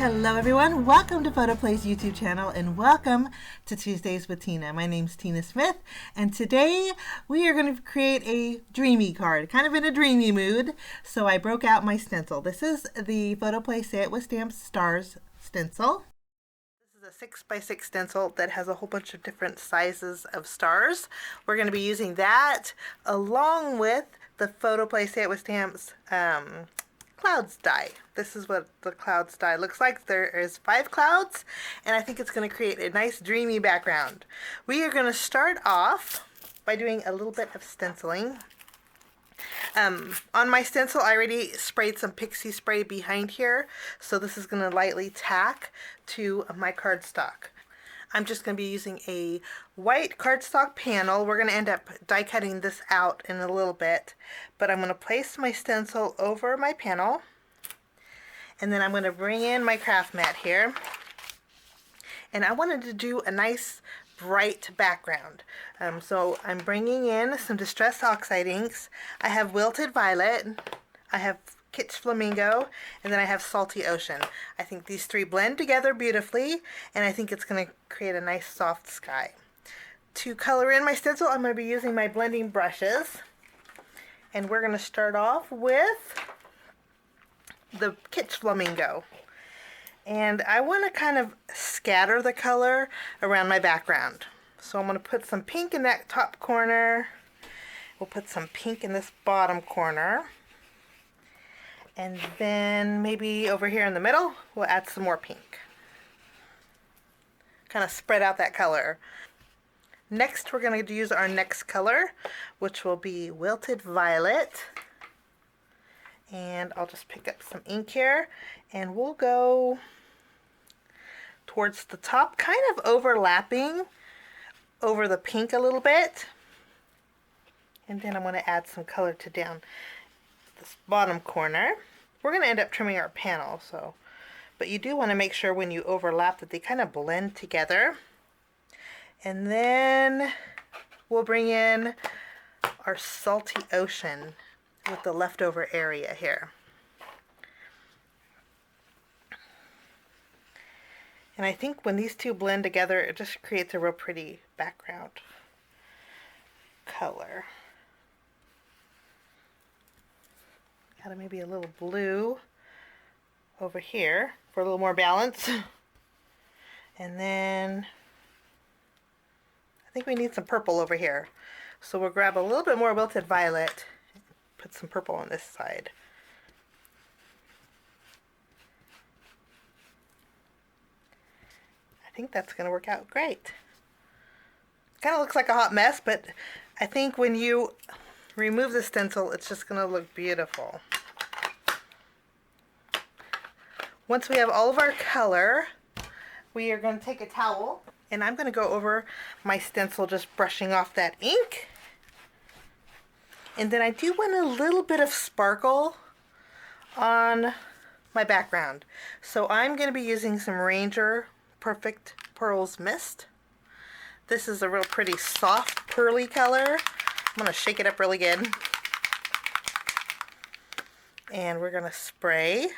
Hello everyone, welcome to Photoplay's YouTube channel and welcome to Tuesdays with Tina. My name's Tina Smith and today we are going to create a dreamy card, kind of in a dreamy mood. So I broke out my stencil. This is the Photoplay Say It With Stamps Stars stencil. This is a 6x6 stencil that has a whole bunch of different sizes of stars. We're going to be using that along with the Photoplay Say It With Stamps clouds die. This is what the clouds die looks like. There is 5 clouds and I think it's going to create a nice dreamy background. We are going to start off by doing a little bit of stenciling. On my stencil I already sprayed some pixie spray behind here, so this is going to lightly tack to my cardstock. I'm just going to be using a white cardstock panel. We're going to end up die cutting this out in a little bit, but I'm going to place my stencil over my panel, and then I'm going to bring in my craft mat here, and I wanted to do a nice bright background. So I'm bringing in some Distress Oxide inks. I have Wilted Violet, I have Kitsch Flamingo, and then I have Salty Ocean. I think these 3 blend together beautifully, and I think it's going to create a nice soft sky. To color in my stencil, I'm going to be using my blending brushes, and we're going to start off with the Kitsch Flamingo. And I want to kind of scatter the color around my background. So I'm going to put some pink in that top corner. We'll put some pink in this bottom corner. And then maybe over here in the middle, we'll add some more pink. Kind of spread out that color. Next, we're going to use our next color, which will be Wilted Violet. And I'll just pick up some ink here, and we'll go towards the top, kind of overlapping over the pink a little bit. And then I'm going to add some color to down this bottom corner. We're going to end up trimming our panel, but you do want to make sure when you overlap that they kind of blend together. And then we'll bring in our Salty Ocean with the leftover area here. And I think when these 2 blend together, it just creates a real pretty background color. Add maybe a little blue over here for a little more balance. And then I think we need some purple over here. So we'll grab a little bit more Wilted Violet, put some purple on this side. I think that's going to work out great. Kind of looks like a hot mess, but I think when you remove the stencil, it's just going to look beautiful. Once we have all of our color, we are going to take a towel, and I'm going to go over my stencil, just brushing off that ink. And then I do want a little bit of sparkle on my background. So I'm going to be using some Ranger Perfect Pearls Mist. This is a real pretty soft pearly color. I'm going to shake it up really good. And we're going to spray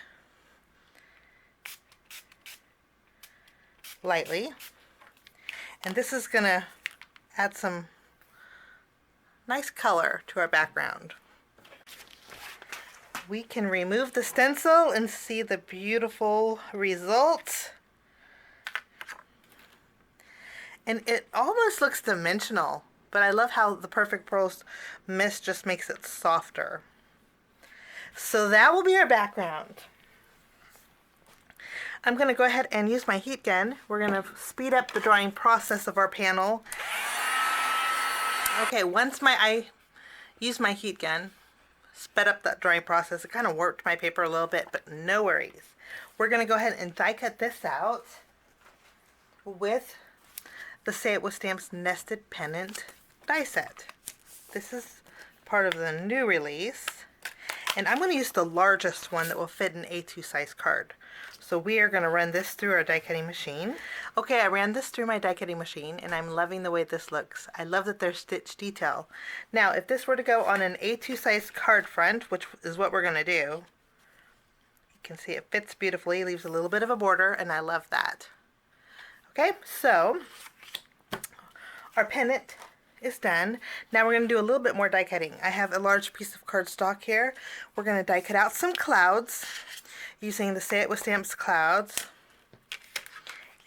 lightly. And this is going to add some nice color to our background. We can remove the stencil and see the beautiful result. And it almost looks dimensional, but I love how the Perfect Pearls Mist just makes it softer. So that will be our background. I'm going to go ahead and use my heat gun. We're going to speed up the drawing process of our panel. Okay, once I used my heat gun, sped up that drawing process. It kind of warped my paper a little bit, but no worries. We're going to go ahead and die cut this out with the Say It With Stamps Nested Pendant die set. This is part of the new release, and I'm going to use the largest one that will fit an A2 size card. So we are going to run this through our die cutting machine. Okay, I ran this through my die cutting machine and I'm loving the way this looks. I love that there's stitch detail. Now, if this were to go on an A2 size card front, which is what we're going to do, can see it fits beautifully, leaves a little bit of a border, and I love that. Okay, so our pennant is done. Now we're going to do a little bit more die cutting. I have a large piece of cardstock here. We're going to die cut out some clouds using the Say It With Stamps clouds.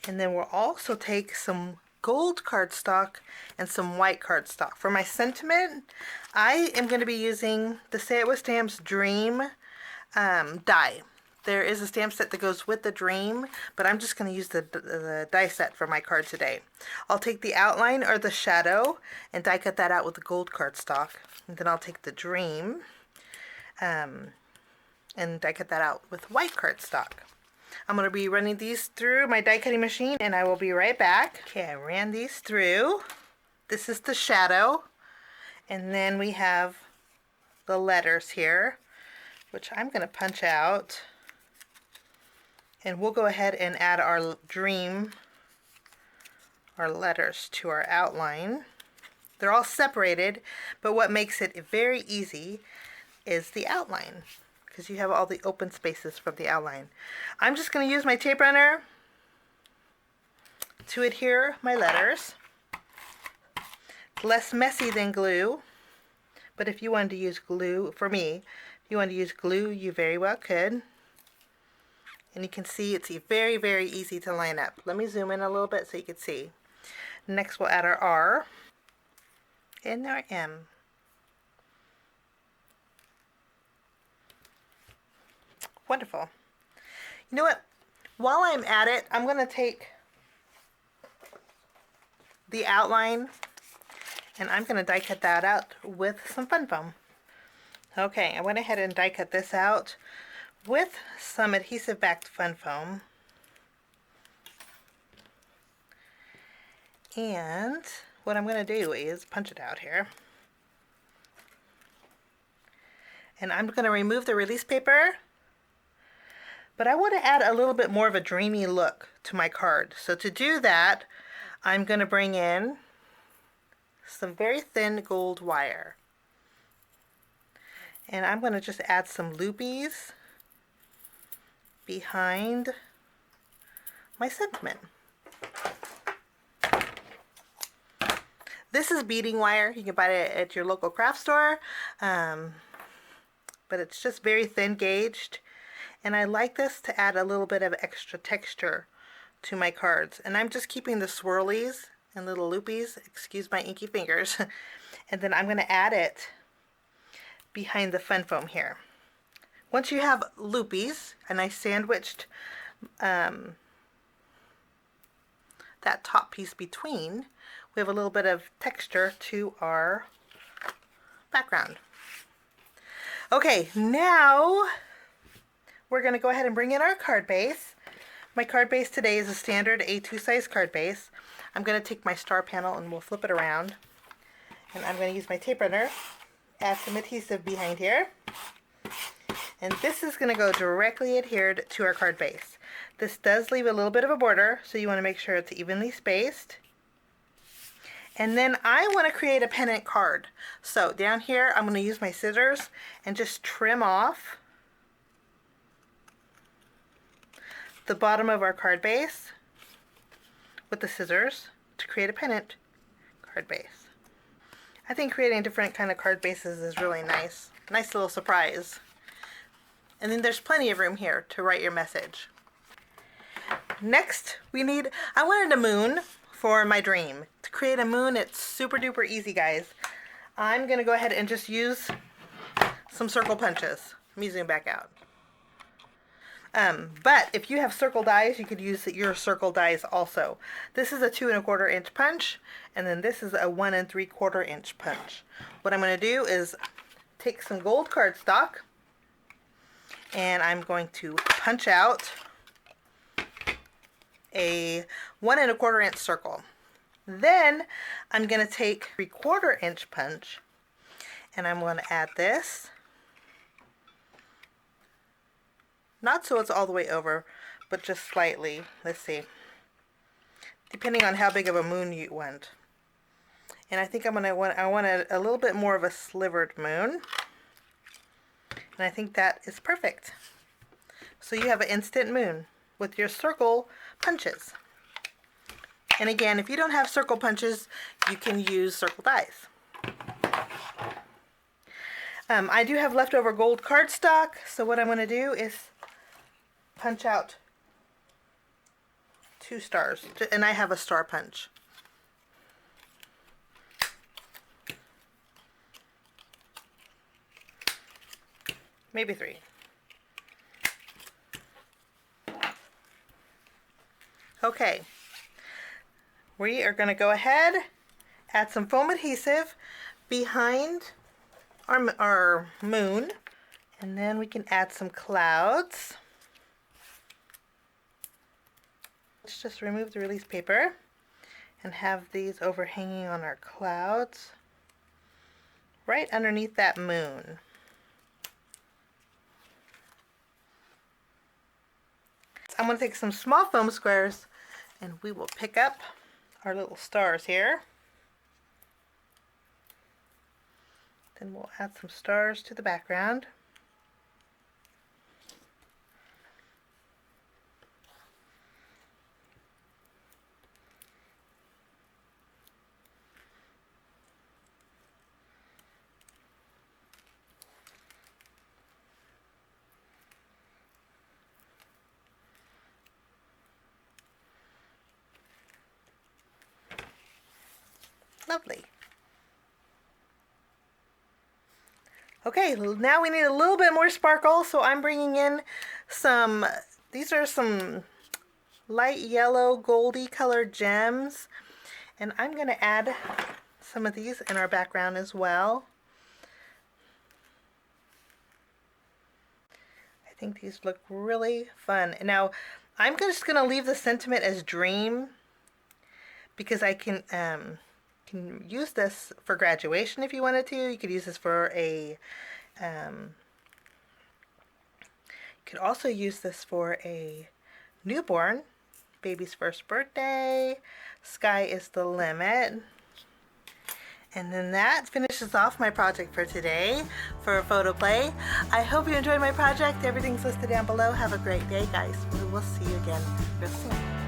And then we'll also take some gold cardstock and some white cardstock. For my sentiment, I am going to be using the Say It With Stamps Dream die. There is a stamp set that goes with the Dream, but I'm just going to use the die set for my card today. I'll take the outline or the shadow and die cut that out with the gold cardstock. And then I'll take the Dream and die cut that out with white cardstock. I'm going to be running these through my die cutting machine and I will be right back. Okay, I ran these through. This is the shadow. And then we have the letters here, which I'm going to punch out. And we'll go ahead and add our Dream, our letters to our outline. They're all separated, but what makes it very easy is the outline, because you have all the open spaces from the outline. I'm just going to use my tape runner to adhere my letters. It's less messy than glue, but if you wanted to use glue, for me, if you wanted to use glue, you very well could. And you can see it's very, very easy to line up. Let me zoom in a little bit so you can see. Next we'll add our R and our M. Wonderful. You know what? While I'm at it, I'm going to take the outline and I'm going to die cut that out with some fun foam. Okay, I went ahead and die cut this out with some adhesive backed fun foam. And what I'm going to do is punch it out here. And I'm going to remove the release paper, but I want to add a little bit more of a dreamy look to my card. So to do that, I'm going to bring in some very thin gold wire. And I'm going to just add some loopies behind my sentiment. This is beading wire. You can buy it at your local craft store, but it's just very thin gauged. And I like this to add a little bit of extra texture to my cards. And I'm just keeping the swirlies and little loopies, excuse my inky fingers, and then I'm going to add it behind the fun foam here. Once you have loopies, and I sandwiched that top piece between, we have a little bit of texture to our background. Okay, now we're going to go ahead and bring in our card base. My card base today is a standard A2 size card base. I'm going to take my star panel and we'll flip it around. And I'm going to use my tape runner, add some adhesive behind here. And this is going to go directly adhered to our card base. This does leave a little bit of a border, so you want to make sure it's evenly spaced. And then I want to create a pennant card. So down here, I'm going to use my scissors and just trim off the bottom of our card base with the scissors to create a pennant card base. I think creating different kind of card bases is really nice. Nice little surprise. And then there's plenty of room here to write your message. Next, I wanted a moon for my dream. To create a moon, it's super duper easy, guys. I'm going to go ahead and just use some circle punches. Let me zoom back out. But if you have circle dies, you could use your circle dies also. This is a 2 1/4 inch punch, and then this is a 1 3/4 inch punch. What I'm going to do is take some gold cardstock, and I'm going to punch out a 1 1/4 inch circle. Then I'm going to take 3/4 inch punch, and I'm going to add this. Not so it's all the way over, but just slightly. Let's see. Depending on how big of a moon you want. And I think I want a little bit more of a slivered moon. And I think that is perfect. So you have an instant moon with your circle punches. And again, if you don't have circle punches, you can use circle dies. I do have leftover gold cardstock, so what I'm going to do is punch out 2 stars, and I have a star punch. Maybe 3. Okay, we are going to go ahead, add some foam adhesive behind our moon, and then we can add some clouds. Let's just remove the release paper and have these overhanging on our clouds right underneath that moon. I'm going to take some small foam squares and we will pick up our little stars here. Then we'll add some stars to the background. Lovely. Okay, now we need a little bit more sparkle, so I'm bringing in some, these are some light yellow goldy colored gems, and I'm going to add some of these in our background as well. I think these look really fun. Now, I'm just going to leave the sentiment as dream, because I can use this for graduation if you wanted to. You could use this for a, you could also use this for a newborn, baby's first birthday, sky is the limit. And then that finishes off my project for today for Photoplay. I hope you enjoyed my project. Everything's listed down below. Have a great day, guys. We will see you again real soon.